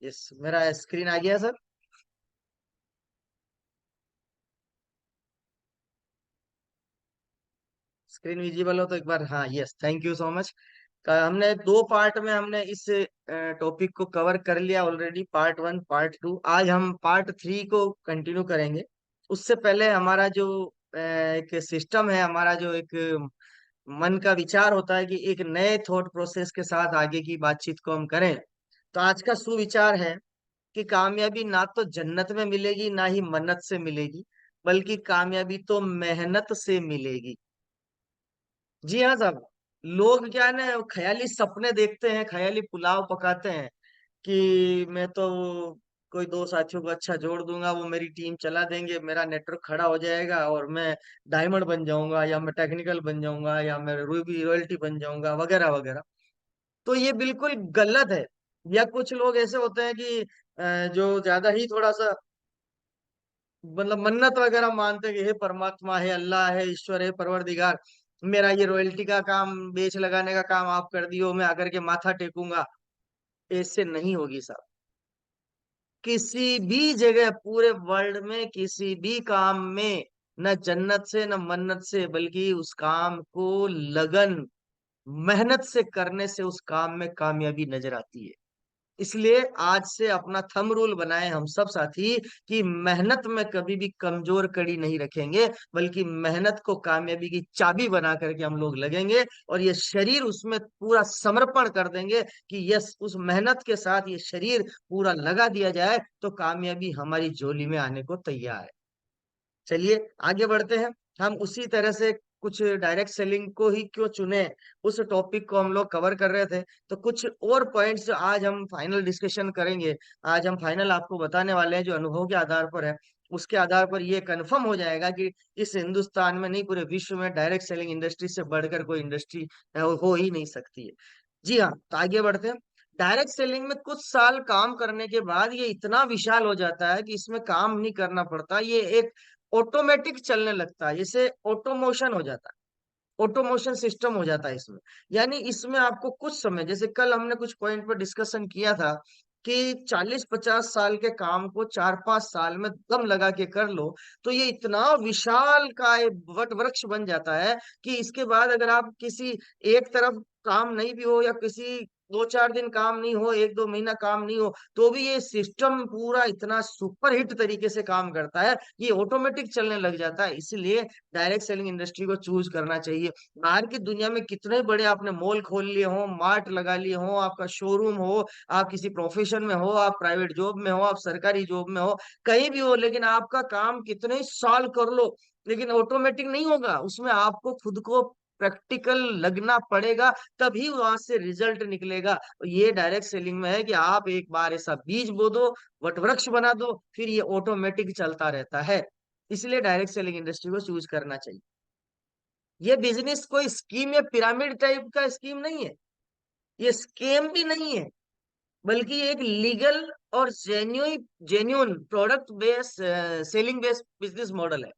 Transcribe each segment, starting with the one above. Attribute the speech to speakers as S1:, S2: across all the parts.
S1: Yes, मेरा screen आ गया sir. Screen visible हो तो एक बार, हाँ, yes, thank you so much. हमने दो पार्ट में हमने इस टॉपिक को कवर कर लिया already, part one part two. आज हम पार्ट थ्री को कंटिन्यू करेंगे। उससे पहले हमारा जो एक सिस्टम है, हमारा जो एक मन का विचार होता है कि एक नए थॉट प्रोसेस के साथ आगे की बातचीत को हम करें। तो आज का सुविचार है कि कामयाबी ना तो जन्नत में मिलेगी ना ही मन्नत से मिलेगी, बल्कि कामयाबी तो मेहनत से मिलेगी। जी हाँ साहब। लोग क्या है ना, ख्याली सपने देखते हैं, ख्याली पुलाव पकाते हैं कि मैं तो कोई दो साथियों को अच्छा जोड़ दूंगा, वो मेरी टीम चला देंगे, मेरा नेटवर्क खड़ा हो जाएगा और मैं डायमंड बन जाऊंगा, या मैं टेक्निकल बन जाऊंगा, या मैं रूबी रॉयल्टी बन जाऊंगा, वगैरह वगैरह। तो ये बिल्कुल गलत है। या कुछ लोग ऐसे होते हैं कि जो ज्यादा ही थोड़ा सा मतलब मन्नत वगैरह मानते हैं कि हे परमात्मा, हे अल्लाह, है ईश्वर, है परवरदिगार, मेरा ये रॉयल्टी का काम, बेच लगाने का काम आप कर दियो, मैं आकर के माथा टेकूंगा। ऐसे नहीं होगी साहब। किसी भी जगह पूरे वर्ल्ड में किसी भी काम में न जन्नत से न मन्नत से, बल्कि उस काम को लगन मेहनत से करने से उस काम में कामयाबी नजर आती है। इसलिए आज से अपना थंब रूल बनाए हम सब साथी कि मेहनत में कभी भी कमजोर कड़ी नहीं रखेंगे, बल्कि मेहनत को कामयाबी की चाबी बना करके हम लोग लगेंगे, और ये शरीर उसमें पूरा समर्पण कर देंगे कि यस, उस मेहनत के साथ ये शरीर पूरा लगा दिया जाए तो कामयाबी हमारी झोली में आने को तैयार है। चलिए आगे बढ़ते हैं। हम उसी तरह से कुछ डायरेक्ट सेलिंग को ही क्यों चुने, उस टॉपिक को हम लोग कवर कर रहे थे। तो कुछ और पॉइंट्स आज हम फाइनल डिस्कशन करेंगे। आज हम फाइनल आपको बताने वाले हैं जो अनुभव के आधार पर है। उसके आधार पर ये कंफर्म हो जाएगा कि इस हिंदुस्तान में नहीं, पूरे विश्व में डायरेक्ट सेलिंग इंडस्ट्री से बढ़कर कोई इंडस्ट्री हो ही नहीं सकती है। जी हाँ, तो आगे बढ़ते हैं। डायरेक्ट सेलिंग में कुछ साल काम करने के बाद ये इतना विशाल हो जाता है कि इसमें काम नहीं करना पड़ता, ये एक ऑटोमेटिक चलने लगता है, जैसे ऑटोमोशन हो जाता है, ऑटोमोशन सिस्टम हो जाता है इसमें। यानी इसमें आपको कुछ समय, जैसे कल हमने कुछ पॉइंट पर डिस्कशन किया था कि 40-50 साल के काम को 4-5 साल में दम लगा के कर लो, तो ये इतना विशाल का एक वट वृक्ष बन जाता है कि इसके बाद अगर आप किसी एक तरफ काम नहीं भी हो, या किसी 2-4 दिन काम नहीं हो, 1-2 महीना काम नहीं हो, तो भी ये सिस्टम पूरा इतना सुपर हिट तरीके से काम करता है, ये ऑटोमेटिक चलने लग जाता है। इसलिए डायरेक्ट सेलिंग इंडस्ट्री को चूज करना चाहिए। बाहर की दुनिया में कितने बड़े आपने मॉल खोल लिए हो, मार्ट लगा लिए हो, आपका शोरूम हो, आप किसी प्रोफेशन में हो, आप प्राइवेट जॉब में हो, आप सरकारी जॉब में हो, कहीं भी हो, लेकिन आपका काम कितने ही साल कर लो, लेकिन ऑटोमेटिक नहीं होगा, उसमें आपको खुद को प्रैक्टिकल लगना पड़ेगा, तभी वहां से रिजल्ट निकलेगा। ये डायरेक्ट सेलिंग में है कि आप एक बार ऐसा बीज बो दो, वटवृक्ष बना दो, फिर ये ऑटोमेटिक चलता रहता है। इसलिए डायरेक्ट सेलिंग इंडस्ट्री को चूज करना चाहिए। ये बिजनेस कोई स्कीम या पिरामिड टाइप का स्कीम नहीं है, ये स्केम भी नहीं है, बल्कि ये एक लीगल और genuine product based selling based business model है।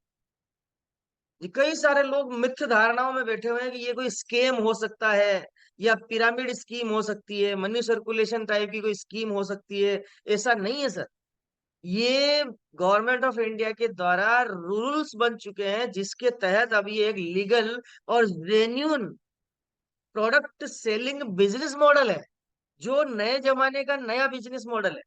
S1: ये कई सारे लोग मिथ्य धारणाओं में बैठे हुए हैं कि ये कोई स्केम हो सकता है, या पिरामिड स्कीम हो सकती है, मनी सर्कुलेशन टाइप की कोई स्कीम हो सकती है। ऐसा नहीं है सर। ये गवर्नमेंट ऑफ इंडिया के द्वारा रूल्स बन चुके हैं, जिसके तहत अब ये एक लीगल और genuine product selling business model है, जो नए जमाने का नया बिजनेस मॉडल है।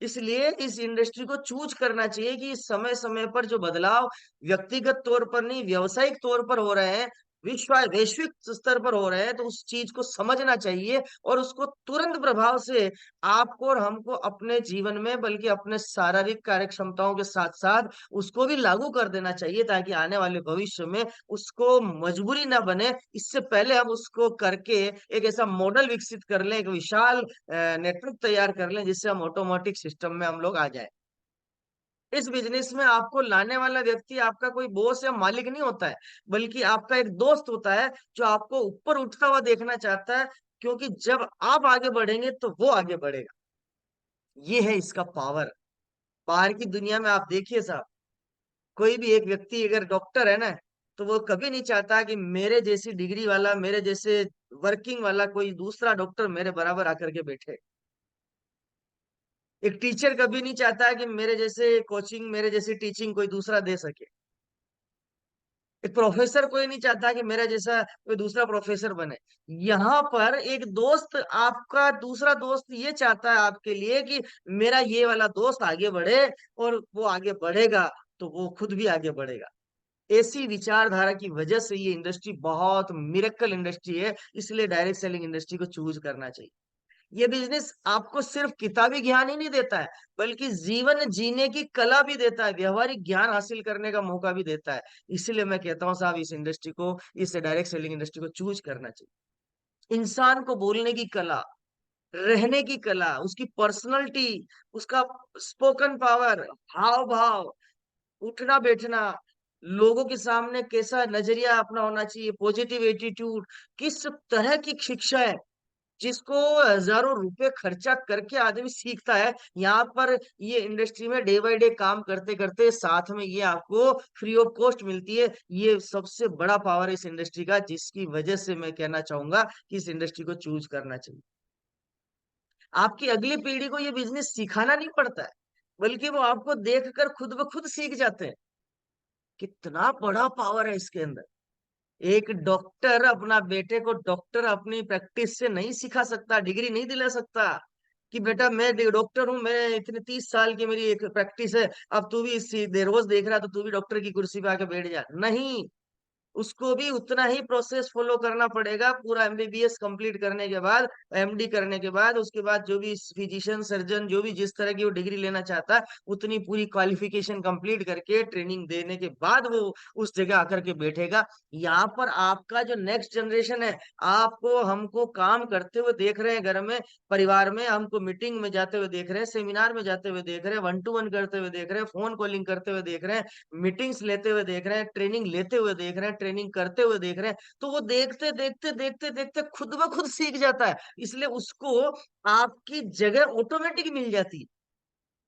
S1: इसलिए इस इंडस्ट्री को चूज करना चाहिए कि समय समय पर जो बदलाव व्यक्तिगत तौर पर नहीं, व्यवसायिक तौर पर हो रहे हैं, वैश्विक स्तर पर हो रहे हैं, तो उस चीज को समझना चाहिए और उसको तुरंत प्रभाव से आपको और हमको अपने जीवन में, बल्कि अपने शारीरिक कार्य क्षमताओं के साथ साथ उसको भी लागू कर देना चाहिए, ताकि आने वाले भविष्य में उसको मजबूरी ना बने। इससे पहले हम उसको करके एक ऐसा मॉडल विकसित कर लें, एक विशाल नेटवर्क तैयार कर लें, जिससे हम ऑटोमेटिक सिस्टम में हम लोग आ जाए। इस बिजनेस में आपको लाने वाला व्यक्ति आपका कोई बॉस या मालिक नहीं होता है, बल्कि आपका एक दोस्त होता है, जो आपको ऊपर उठता हुआ देखना चाहता है, क्योंकि जब आप आगे बढ़ेंगे तो वो आगे बढ़ेगा। ये है इसका पावर। बाहर की दुनिया में आप देखिए साहब, कोई भी एक व्यक्ति अगर डॉक्टर है ना, तो वो कभी नहीं चाहता कि मेरे जैसी डिग्री वाला, मेरे जैसे वर्किंग वाला कोई दूसरा डॉक्टर मेरे बराबर आकर के बैठे। एक टीचर कभी नहीं चाहता है कि मेरे जैसे कोचिंग, मेरे जैसी टीचिंग कोई दूसरा दे सके। एक प्रोफेसर कोई नहीं चाहता कि मेरा जैसा कोई दूसरा प्रोफेसर बने। यहाँ पर एक दोस्त, आपका दूसरा दोस्त ये चाहता है आपके लिए कि मेरा ये वाला दोस्त आगे बढ़े, और वो आगे बढ़ेगा तो वो खुद भी आगे बढ़ेगा। ऐसी विचारधारा की वजह से ये इंडस्ट्री बहुत मिरेकल इंडस्ट्री है, इसलिए डायरेक्ट सेलिंग इंडस्ट्री को चूज करना चाहिए। ये बिजनेस आपको सिर्फ किताबी ज्ञान ही नहीं देता है, बल्कि जीवन जीने की कला भी देता है, व्यवहारिक ज्ञान हासिल करने का मौका भी देता है। इसलिए मैं कहता हूँ साहब, इस इंडस्ट्री को, इस डायरेक्ट सेलिंग इंडस्ट्री को चूज करना चाहिए। इंसान को बोलने की कला, रहने की कला, उसकी पर्सनैलिटी, उसका स्पोकन पावर, हाव भाव, उठना बैठना, लोगों के सामने कैसा नजरिया अपना होना चाहिए, पॉजिटिव एटीट्यूड, किस तरह की शिक्षा है जिसको हजारों रुपए खर्चा करके आदमी सीखता है। यहाँ पर ये इंडस्ट्री में डे बाय डे काम करते करते साथ में ये आपको फ्री ऑफ कॉस्ट मिलती है। ये सबसे बड़ा पावर है इस इंडस्ट्री का, जिसकी वजह से मैं कहना चाहूंगा कि इस इंडस्ट्री को चूज करना चाहिए। आपकी अगली पीढ़ी को ये बिजनेस सिखाना नहीं पड़ता है, बल्कि वो आपको देखकर खुद ब खुद सीख जाते हैं। कितना बड़ा पावर है इसके अंदर। एक डॉक्टर अपना बेटे को डॉक्टर अपनी प्रैक्टिस से नहीं सिखा सकता, डिग्री नहीं दिला सकता कि बेटा मैं डॉक्टर हूँ, मैं इतने 30 साल की मेरी एक प्रैक्टिस है, अब तू भी इसी रोज देख रहा है तो तू भी डॉक्टर की कुर्सी पे आके बैठ जा। नहीं, उसको भी उतना ही प्रोसेस फॉलो करना पड़ेगा। पूरा एमबीबीएस कंप्लीट करने के बाद, एमडी करने के बाद, उसके बाद जो भी फिजिशियन सर्जन जो भी जिस तरह की वो डिग्री लेना चाहता है, उतनी पूरी क्वालिफिकेशन कंप्लीट करके ट्रेनिंग देने के बाद वो उस जगह आकर के बैठेगा। यहाँ पर आपका जो नेक्स्ट जनरेशन है, आपको हमको काम करते हुए देख रहे हैं, घर में परिवार में हमको मीटिंग में जाते हुए देख रहे हैं, सेमिनार में जाते हुए देख रहे हैं, 1 to 1 करते हुए देख रहे हैं, फोन कॉलिंग करते हुए देख रहे हैं, मीटिंग्स लेते हुए देख रहे हैं, ट्रेनिंग लेते हुए देख रहे हैं, ट्रेनिंग करते हुए देख रहे हैं। तो वो देखते देखते देखते देखते खुद ब खुद सीख जाता है, इसलिए उसको आपकी जगह ऑटोमेटिक मिल जाती है।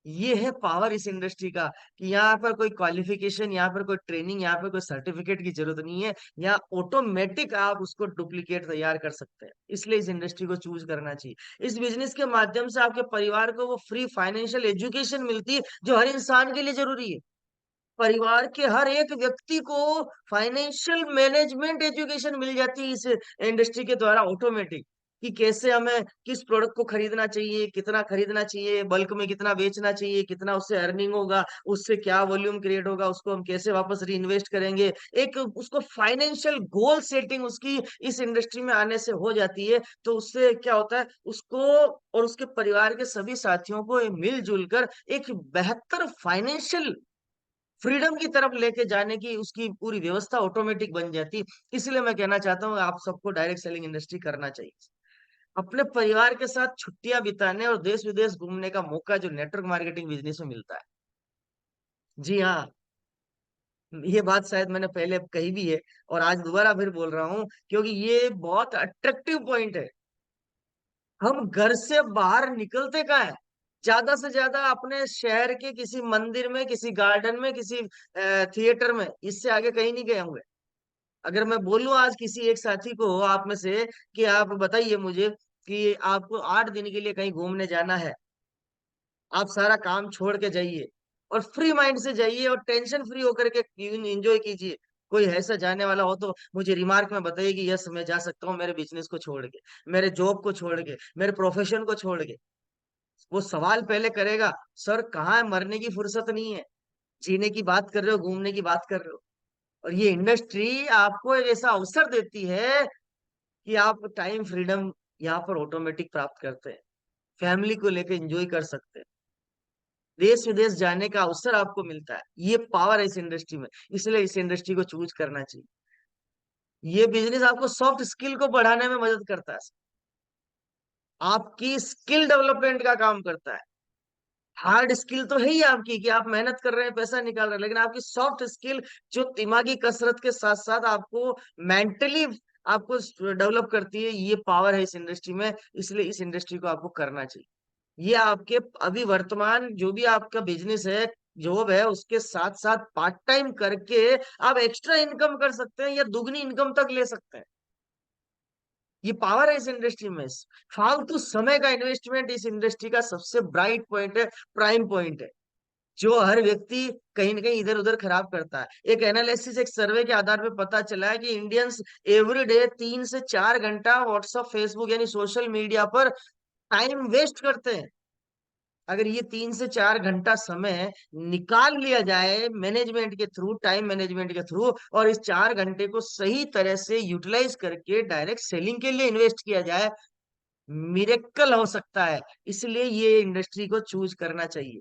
S1: ये है पावर इस इंडस्ट्री का, कि यहाँ पर कोई क्वालिफिकेशन, यहाँ पर कोई ट्रेनिंग, यहाँ पर कोई सर्टिफिकेट की जरूरत नहीं है। यहाँ ऑटोमेटिक आप उसको डुप्लीकेट तैयार कर सकते हैं। इसलिए इस इंडस्ट्री को चूज करना चाहिए। इस बिजनेस के माध्यम से आपके परिवार को वो फ्री फाइनेंशियल एजुकेशन मिलती है, जो हर इंसान के लिए जरूरी है। परिवार के हर एक व्यक्ति को फाइनेंशियल मैनेजमेंट एजुकेशन मिल जाती है इस इंडस्ट्री के द्वारा ऑटोमेटिक, कि कैसे हमें किस प्रोडक्ट को खरीदना चाहिए, कितना खरीदना चाहिए, बल्क में कितना बेचना चाहिए, कितना उससे अर्निंग होगा, उससे क्या वॉल्यूम क्रिएट होगा, उसको हम कैसे वापस री इन्वेस्ट करेंगे। एक उसको फाइनेंशियल गोल सेटिंग उसकी इस इंडस्ट्री में आने से हो जाती है। तो उससे क्या होता है, उसको और उसके परिवार के सभी साथियों को मिलजुल कर एक बेहतर फाइनेंशियल फ्रीडम की तरफ लेके जाने की उसकी पूरी व्यवस्था ऑटोमेटिक बन जाती। इसलिए मैं कहना चाहता हूँ आप सबको डायरेक्ट सेलिंग इंडस्ट्री करना चाहिए। अपने परिवार के साथ छुट्टियां बिताने और देश विदेश घूमने का मौका जो नेटवर्क मार्केटिंग बिजनेस में मिलता है। जी हाँ, ये बात शायद मैंने पहले कही भी है, और आज दोबारा फिर बोल रहा हूँ, क्योंकि ये बहुत अट्रैक्टिव पॉइंट है। हम घर से बाहर निकलते कहाँ है, ज्यादा से ज्यादा अपने शहर के किसी मंदिर में, किसी गार्डन में, किसी थिएटर में, इससे आगे कहीं नहीं गए होंगे। अगर मैं बोलूं आज किसी एक साथी को आप में से कि आप बताइए मुझे कि आपको 8 दिन के लिए कहीं घूमने जाना है, आप सारा काम छोड़ के जाइए और फ्री माइंड से जाइए और टेंशन फ्री होकर के एंजॉय कीजिए। कोई ऐसा जाने वाला हो तो मुझे रिमार्क में बताइए कि यस मैं जा सकता हूँ, मेरे बिजनेस को छोड़ के, मेरे जॉब को छोड़ के, मेरे प्रोफेशन को छोड़ के। वो सवाल पहले करेगा, सर कहाँ है, मरने की फुर्सत नहीं है, जीने की बात कर रहे हो, घूमने की बात कर रहे हो। और ये इंडस्ट्री आपको एक ऐसा अवसर देती है कि आप टाइम फ्रीडम यहाँ पर ऑटोमेटिक प्राप्त करते हैं, फैमिली को लेकर एंजॉय कर सकते हैं, देश विदेश जाने का अवसर आपको मिलता है। ये पावर है इस इंडस्ट्री में, इसलिए इस इंडस्ट्री को चूज करना चाहिए। ये बिजनेस आपको सॉफ्ट स्किल को बढ़ाने में मदद करता है, आपकी स्किल डेवलपमेंट का काम करता है। हार्ड स्किल तो है ही आपकी कि आप मेहनत कर रहे हैं, पैसा निकाल रहे हैं, लेकिन आपकी सॉफ्ट स्किल जो दिमागी कसरत के साथ साथ आपको मेंटली आपको डेवलप करती है, ये पावर है इस इंडस्ट्री में। इसलिए इस इंडस्ट्री को आपको करना चाहिए। ये आपके अभी वर्तमान जो भी आपका बिजनेस है, जॉब है, उसके साथ साथ पार्ट टाइम करके आप एक्स्ट्रा इनकम कर सकते हैं या दुगनी इनकम तक ले सकते हैं। ये पावर है इस इंडस्ट्री में। फालतू समय का इन्वेस्टमेंट इस इंडस्ट्री का सबसे ब्राइट पॉइंट है, प्राइम पॉइंट है, जो हर व्यक्ति कहीं ना कहीं इधर उधर खराब करता है। एक एनालिसिस, एक सर्वे के आधार पे पता चला है कि इंडियंस एवरी डे 3 से 4 घंटा व्हाट्सएप, फेसबुक यानी सोशल मीडिया पर टाइम वेस्ट करते हैं। अगर ये 3 से 4 घंटा समय निकाल लिया जाए मैनेजमेंट के थ्रू, टाइम मैनेजमेंट के थ्रू, और इस 4 घंटे को सही तरह से यूटिलाइज करके डायरेक्ट सेलिंग के लिए इन्वेस्ट किया जाए, मिरेक्कल हो सकता है। इसलिए ये इंडस्ट्री को चूज करना चाहिए।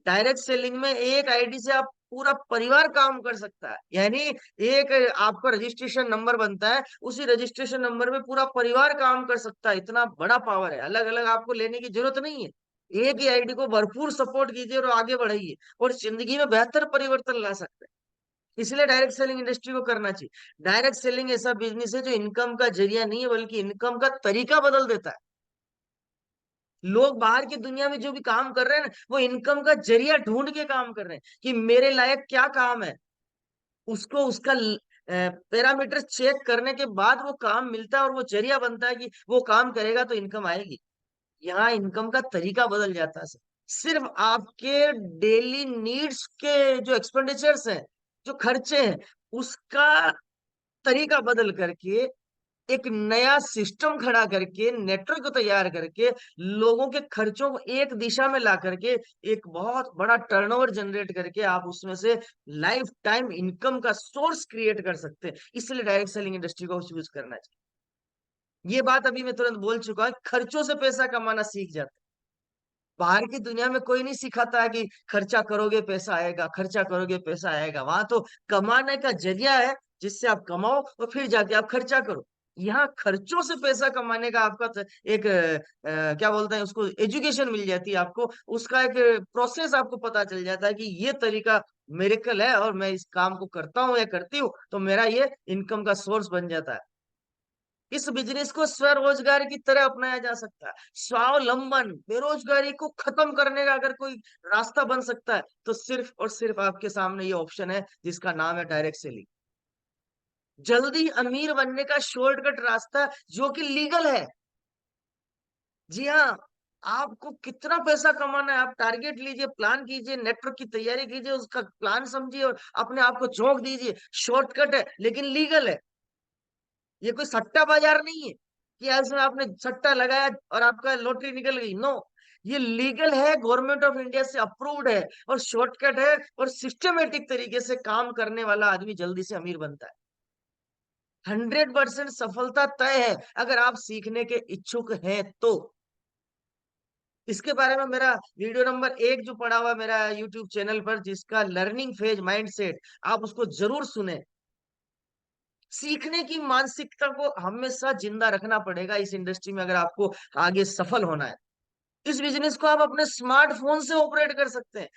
S1: डायरेक्ट सेलिंग में एक आईडी से आप पूरा परिवार काम कर सकता है। यानी एक आपका रजिस्ट्रेशन नंबर बनता है, उसी रजिस्ट्रेशन नंबर में पूरा परिवार काम कर सकता है। इतना बड़ा पावर है, अलग अलग आपको लेने की जरूरत नहीं है। एक ही आईडी को भरपूर सपोर्ट कीजिए और आगे बढ़ाइए, और जिंदगी में बेहतर परिवर्तन ला सकते हैं। इसलिए डायरेक्ट सेलिंग इंडस्ट्री को करना चाहिए। डायरेक्ट सेलिंग ऐसा बिजनेस है जो इनकम का जरिया नहीं है, बल्कि इनकम का तरीका बदल देता है। लोग बाहर की दुनिया में जो भी काम कर रहे हैं ना, वो इनकम का जरिया ढूंढ के काम कर रहे हैं कि मेरे लायक क्या काम है। उसको उसका पैरामीटर चेक करने के बाद वो काम मिलता है, और वो जरिया बनता है कि वो काम करेगा तो इनकम आएगी। यहाँ इनकम का तरीका बदल जाता है सर। सिर्फ आपके डेली नीड्स के जो एक्सपेंडिचर्स हैं, जो खर्चे हैं, उसका तरीका बदल करके, एक नया सिस्टम खड़ा करके, नेटवर्क को तैयार करके, लोगों के खर्चों को एक दिशा में ला करके, एक बहुत बड़ा टर्नओवर जनरेट करके आप उसमें से लाइफ टाइम इनकम का सोर्स क्रिएट कर सकते हैं। इसलिए डायरेक्ट सेलिंग इंडस्ट्री को चूज करना चाहिए। ये बात अभी मैं तुरंत बोल चुका हूं, खर्चों से पैसा कमाना सीख जाते हैं। बाहर की दुनिया में कोई नहीं सिखाता है कि खर्चा करोगे पैसा आएगा, खर्चा करोगे पैसा आएगा। वहां तो कमाने का जरिया है, जिससे आप कमाओ और फिर जाके आप खर्चा करो। यहाँ खर्चों से पैसा कमाने का आपका एक क्या बोलते हैं उसको, एजुकेशन मिल जाती है आपको। उसका एक प्रोसेस आपको पता चल जाता है कि ये तरीका मेरेकल है, और मैं इस काम को करता हूँ या करती हूँ तो मेरा ये इनकम का सोर्स बन जाता है। इस बिजनेस को स्वरोजगार की तरह अपनाया जा सकता है। स्वावलंबन, बेरोजगारी को खत्म करने का अगर कोई रास्ता बन सकता है, तो सिर्फ और सिर्फ आपके सामने ये ऑप्शन है, जिसका नाम है डायरेक्ट सेलिंग। जल्दी अमीर बनने का शॉर्टकट रास्ता, जो कि लीगल है। जी हाँ, आपको कितना पैसा कमाना है, आप टारगेट लीजिए, प्लान कीजिए, नेटवर्क की तैयारी कीजिए, उसका प्लान समझिए और अपने आप को झोंक दीजिए। शॉर्टकट है लेकिन लीगल है। ये कोई सट्टा बाजार नहीं है कि इसमें आपने सट्टा लगाया और आपका लॉटरी निकल गई। नो, ये लीगल है, गवर्नमेंट ऑफ इंडिया से अप्रूव्ड है, और शॉर्टकट है, और सिस्टमेटिक तरीके से काम करने वाला आदमी जल्दी से अमीर बनता है। 100% सफलता तय है अगर आप सीखने के इच्छुक हैं तो। इसके बारे में मेरा वीडियो नंबर 1 जो पड़ा हुआ है मेरा यूट्यूब चैनल पर, जिसका लर्निंग फेज माइंडसेट, आप उसको जरूर सुने। सीखने की मानसिकता को हमेशा जिंदा रखना पड़ेगा इस इंडस्ट्री में, अगर आपको आगे सफल होना है। इस बिजनेस को आप अपने स्मार्टफोन से ऑपरेट कर सकते हैं।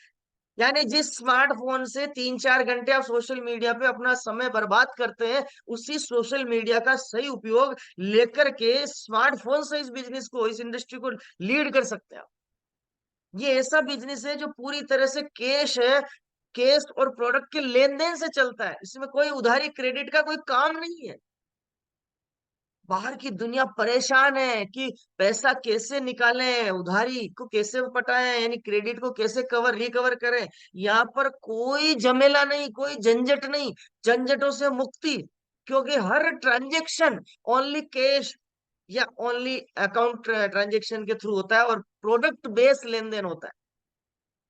S1: यानी जिस स्मार्टफोन से 3-4 घंटे आप सोशल मीडिया पे अपना समय बर्बाद करते हैं, उसी सोशल मीडिया का सही उपयोग लेकर के स्मार्टफोन से इस बिजनेस को, इस इंडस्ट्री को लीड कर सकते हैं आप। ये ऐसा बिजनेस है जो पूरी तरह से कैश है, कैश और प्रोडक्ट के लेन देन से चलता है। इसमें कोई उधारी क्रेडिट का कोई काम नहीं है। बाहर की दुनिया परेशान है कि पैसा कैसे निकालें, उधारी को कैसे पटाएं, यानी क्रेडिट को कैसे कवर रिकवर करें। यहाँ पर कोई झमेला नहीं, कोई झंझट नहीं, झंझटों से मुक्ति। क्योंकि हर ट्रांजेक्शन ओनली कैश या ओनली अकाउंट ट्रांजेक्शन के थ्रू होता है, और प्रोडक्ट बेस्ड लेन देन होता है।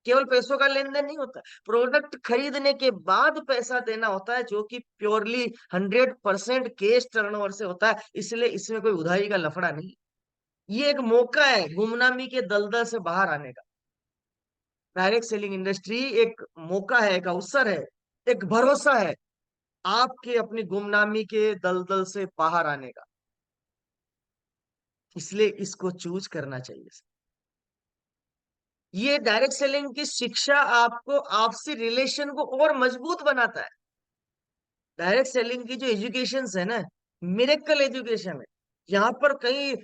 S1: केवल पैसों का लेन देन नहीं होता, प्रोडक्ट खरीदने के बाद पैसा देना होता है, जो कि प्योरली 100% कैश टर्नओवर से होता है। इसलिए इसमें कोई उधारी का लफड़ा नहीं। ये एक मौका है गुमनामी के दलदल से बाहर आने का। डायरेक्ट सेलिंग इंडस्ट्री एक मौका है, एक अवसर है, एक भरोसा है आपके अपनी गुमनामी के दलदल से बाहर आने का। इसलिए इसको चूज करना चाहिए। ये डायरेक्ट सेलिंग की शिक्षा आपको आपसी रिलेशन को और मजबूत बनाता है। डायरेक्ट सेलिंग की जो एजुकेशन है ना, मिरेकल एजुकेशन है। यहाँ पर कहीं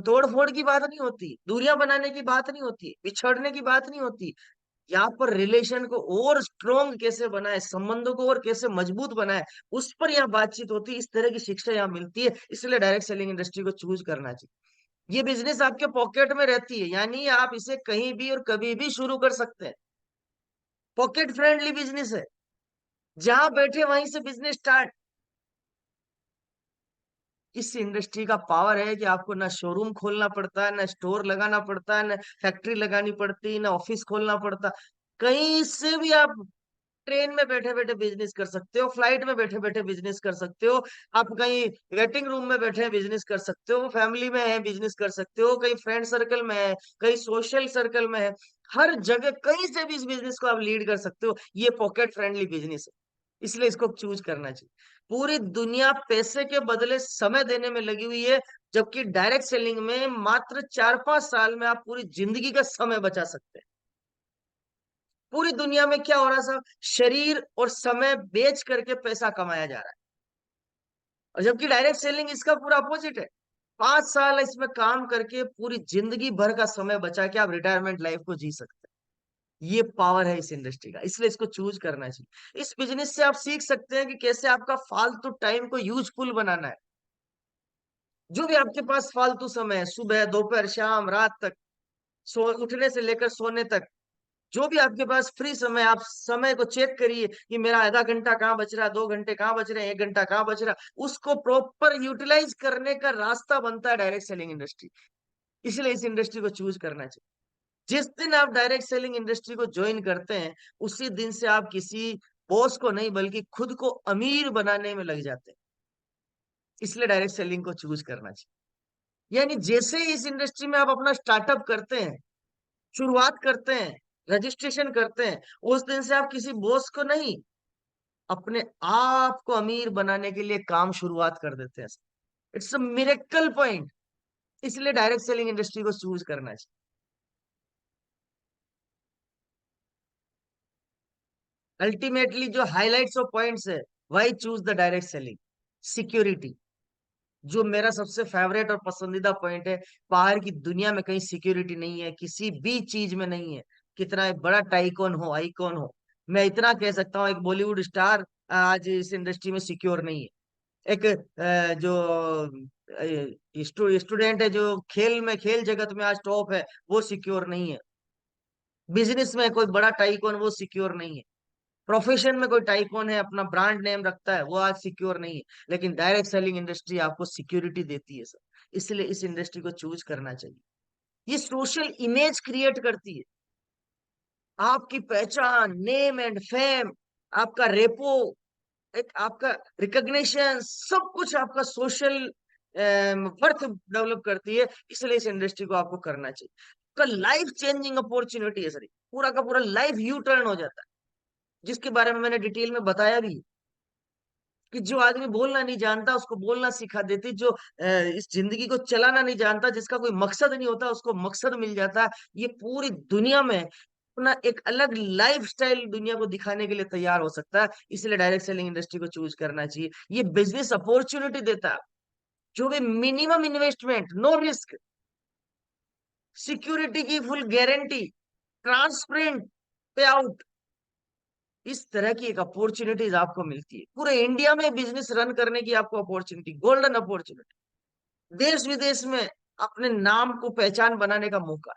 S1: तोड़ फोड़ की बात नहीं होती, दूरियां बनाने की बात नहीं होती, बिछड़ने की बात नहीं होती। यहाँ पर रिलेशन को और स्ट्रोंग कैसे बनाए, संबंधों को और कैसे मजबूत बनाए, उस पर यहाँ बातचीत होती है। इस तरह की शिक्षा यहाँ मिलती है, इसलिए डायरेक्ट सेलिंग इंडस्ट्री को चूज करना चाहिए। ये बिजनेस आपके पॉकेट में रहती है, यानी आप इसे कहीं भी और कभी भी शुरू कर सकते हैं। पॉकेट फ्रेंडली बिजनेस है, जहां बैठे वहीं से बिजनेस स्टार्ट। इस इंडस्ट्री का पावर है कि आपको ना शोरूम खोलना पड़ता है, ना स्टोर लगाना पड़ता है, ना फैक्ट्री लगानी पड़ती, ना ऑफिस खोलना पड़ता। कहीं से भी आप ट्रेन में बैठे बैठे बिजनेस कर सकते हो, फ्लाइट में बैठे बैठे बिजनेस कर सकते हो, आप कहीं वेटिंग रूम में बैठे बिजनेस कर सकते हो, फैमिली में है बिजनेस कर सकते हो, कहीं फ्रेंड सर्कल में है, कहीं सोशल सर्कल में है। हर जगह कहीं से भी इस बिजनेस को आप लीड कर सकते हो। ये पॉकेट फ्रेंडली बिजनेस है, इसलिए इसको चूज करना चाहिए। पूरी दुनिया पैसे के बदले समय देने में लगी हुई है, जबकि डायरेक्ट सेलिंग में मात्र 4-5 साल में आप पूरी जिंदगी का समय बचा सकते हैं। पूरी दुनिया में क्या हो रहा है सब, शरीर और समय बेच करके पैसा कमाया जा रहा है, और जबकि डायरेक्ट सेलिंग इसका पूरा अपोजिट है। 5 साल इसमें काम करके पूरी जिंदगी भर का समय बचा के आप रिटायरमेंट लाइफ को जी सकते हैं। ये पावर है इस इंडस्ट्री का, इसलिए इसको चूज करना चाहिए। इस बिजनेस से आप सीख सकते हैं कि कैसे आपका फालतू टाइम को यूजफुल बनाना है। जो भी आपके पास फालतू समय है, सुबह दोपहर शाम रात तक, सो उठने से लेकर सोने तक, जो भी आपके पास फ्री समय, आप समय को चेक करिए कि मेरा आधा घंटा कहाँ बच रहा है, 2 घंटे कहाँ बच रहे हैं, 1 घंटा कहाँ बच रहा है। उसको प्रॉपर यूटिलाइज करने का रास्ता बनता है डायरेक्ट सेलिंग इंडस्ट्री। इसलिए इस इंडस्ट्री को चूज करना चाहिए। जिस दिन आप डायरेक्ट सेलिंग इंडस्ट्री को ज्वाइन करते हैं, उसी दिन से आप किसी बॉस को नहीं बल्कि खुद को अमीर बनाने में लग जाते हैं। इसलिए डायरेक्ट सेलिंग को चूज करना चाहिए। यानी जैसे ही इस इंडस्ट्री में आप अपना स्टार्टअप करते हैं, शुरुआत करते हैं, रजिस्ट्रेशन करते हैं, उस दिन से आप किसी बॉस को नहीं, अपने आप को अमीर बनाने के लिए काम शुरुआत कर देते हैं। It's a miracle point. इसलिए डायरेक्ट सेलिंग इंडस्ट्री को चूज करना चाहिए। अल्टीमेटली जो हाइलाइट्स ऑफ पॉइंट्स है, why choose the direct selling. Security, जो मेरा सबसे फेवरेट और पसंदीदा पॉइंट है। बाहर की दुनिया में कहीं सिक्योरिटी नहीं है, किसी भी चीज में नहीं है। कितना एक बड़ा टाइकॉन हो, आइकॉन हो, मैं इतना कह सकता हूँ, एक बॉलीवुड स्टार आज इस इंडस्ट्री में सिक्योर नहीं है। एक जो स्टूडेंट है, जो खेल में, खेल जगत में आज टॉप है, वो सिक्योर नहीं है। बिजनेस में कोई बड़ा टाइकॉन, वो सिक्योर नहीं है। प्रोफेशन में कोई टाइकॉन है, अपना ब्रांड नेम रखता है, वो आज सिक्योर नहीं है। लेकिन डायरेक्ट सेलिंग इंडस्ट्री आपको सिक्योरिटी देती है सर, इसलिए इस इंडस्ट्री को चूज करना चाहिए। ये सोशल इमेज क्रिएट करती है, आपकी पहचान, नेम एंड फेम, आपका रेपो, एक आपका रिकग्निशन, सब कुछ आपका सोशल वर्थ डेवलप करती है। इसलिए इस इंडस्ट्री को आपको करना चाहिए। आपका लाइफ चेंजिंग अपॉर्चुनिटी है सर, पूरा का पूरा लाइफ यू टर्न हो जाता है, जिसके बारे में मैंने डिटेल में बताया भी। कि जो आदमी बोलना नहीं जानता उसको बोलना सिखा देती, जो इस जिंदगी को चलाना नहीं जानता, जिसका कोई मकसद नहीं होता, उसको मकसद मिल जाता है। ये पूरी दुनिया में अपना एक अलग लाइफ स्टाइल दुनिया को दिखाने के लिए तैयार हो सकता है। इसलिए डायरेक्ट सेलिंग इंडस्ट्री को चूज करना चाहिए। ये बिजनेस अपॉर्चुनिटी देता है, जो भी minimum investment, no risk, security की full guarantee, transparent payout, इस तरह की एक अपॉर्चुनिटीज आपको मिलती है। पूरे इंडिया में बिजनेस रन करने की आपको अपॉर्चुनिटी, गोल्डन अपॉर्चुनिटी, देश विदेश में अपने नाम को पहचान बनाने का मौका।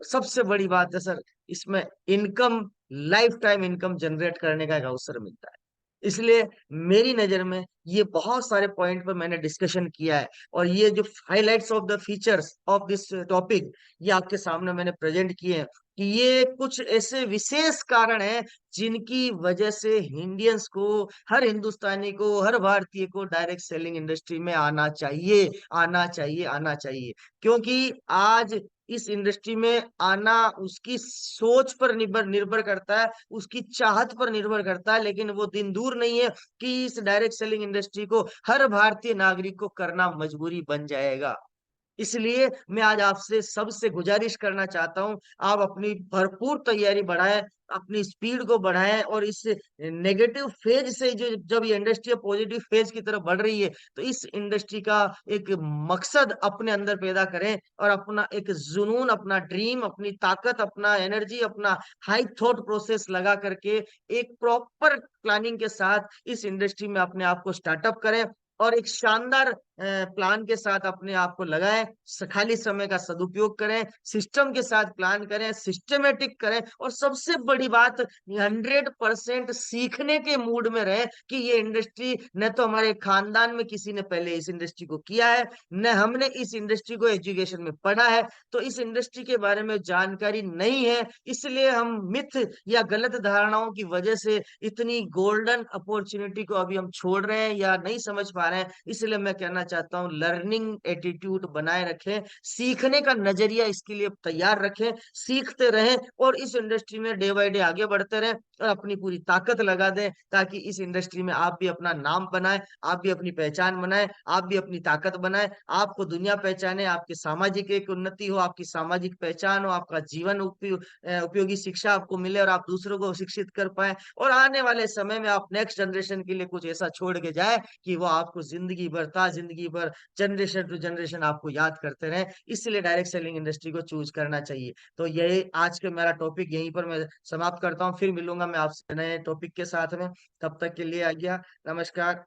S1: सबसे बड़ी बात है सर, इसमें income, life time income generate करने का एक अवसर मिलता है। इसलिए मेरी नजर में ये बहुत सारे पॉइंट पर मैंने डिस्कशन किया है, और ये जो highlights of the features of this topic, ये आपके सामने मैंने प्रेजेंट किए हैं। कि ये कुछ ऐसे विशेष कारण हैं जिनकी वजह से इंडियंस को, हर हिंदुस्तानी को, हर भारतीय को डायरेक्ट सेलिंग इंडस्ट्री में आना चाहिए, आना चाहिए, आना चाहिए। क्योंकि आज इस इंडस्ट्री में आना उसकी सोच पर निर्भर निर्भर करता है, उसकी चाहत पर निर्भर करता है। लेकिन वो दिन दूर नहीं है कि इस डायरेक्ट सेलिंग इंडस्ट्री को हर भारतीय नागरिक को करना मजबूरी बन जाएगा। इसलिए मैं आज आपसे सबसे गुजारिश करना चाहता हूं, आप अपनी भरपूर तैयारी बढ़ाएं, अपनी स्पीड को बढ़ाएं, और इस नेगेटिव फेज से जो जब ये इंडस्ट्री पॉजिटिव फेज की तरफ बढ़ रही है, तो इस इंडस्ट्री का एक मकसद अपने अंदर पैदा करें, और अपना एक जुनून, अपना ड्रीम, अपनी ताकत, अपना एनर्जी, अपना हाई थॉट प्रोसेस लगा करके एक प्रॉपर प्लानिंग के साथ इस इंडस्ट्री में अपने आप को स्टार्टअप करें, और एक शानदार प्लान के साथ अपने आप को लगाएं। खाली समय का सदुपयोग करें, सिस्टम के साथ प्लान करें, सिस्टमेटिक करें, और सबसे बड़ी बात, 100% सीखने के मूड में रहे कि ये इंडस्ट्री न तो हमारे खानदान में किसी ने पहले इस इंडस्ट्री को किया है, न हमने इस इंडस्ट्री को एजुकेशन में पढ़ा है, तो इस इंडस्ट्री के बारे में जानकारी नहीं है, इसलिए हम मिथ या गलत धारणाओं की वजह से इतनी गोल्डन अपॉर्चुनिटी को अभी हम छोड़ रहे हैं या नहीं समझ पा रहे हैं। इसलिए मैं कहना चाहता हूँ, लर्निंग एटीट्यूड बनाए रखें, सीखने का नजरिया इसके लिए तैयार रखें, सीखते रहें, और इस इंडस्ट्री में डे बाय डे आगे बढ़ते रहें, और अपनी पूरी ताकत लगा दें, ताकि इस इंडस्ट्री में आप भी अपना नाम बनाएं, आप भी अपनी पहचान बनाएं, आप भी अपनी ताकत बनाएं, आपको दुनिया पहचाने, आपकी सामाजिक एक उन्नति हो, आपकी सामाजिक पहचान हो, आपका जीवन उपयोगी शिक्षा आपको मिले, और आप दूसरों को शिक्षित कर पाए, और आने वाले समय में आप नेक्स्ट जनरेशन के लिए कुछ ऐसा छोड़ के जाए कि वो आपको जिंदगी भर जनरेशन टू जनरेशन आपको याद करते रहे। इसलिए डायरेक्ट सेलिंग इंडस्ट्री को चूज करना चाहिए। तो यही आज के मेरा टॉपिक, यहीं पर मैं समाप्त करता हूँ, फिर मिलूंगा मैं आपसे नए टॉपिक के साथ में। तब तक के लिए आज्ञा, नमस्कार।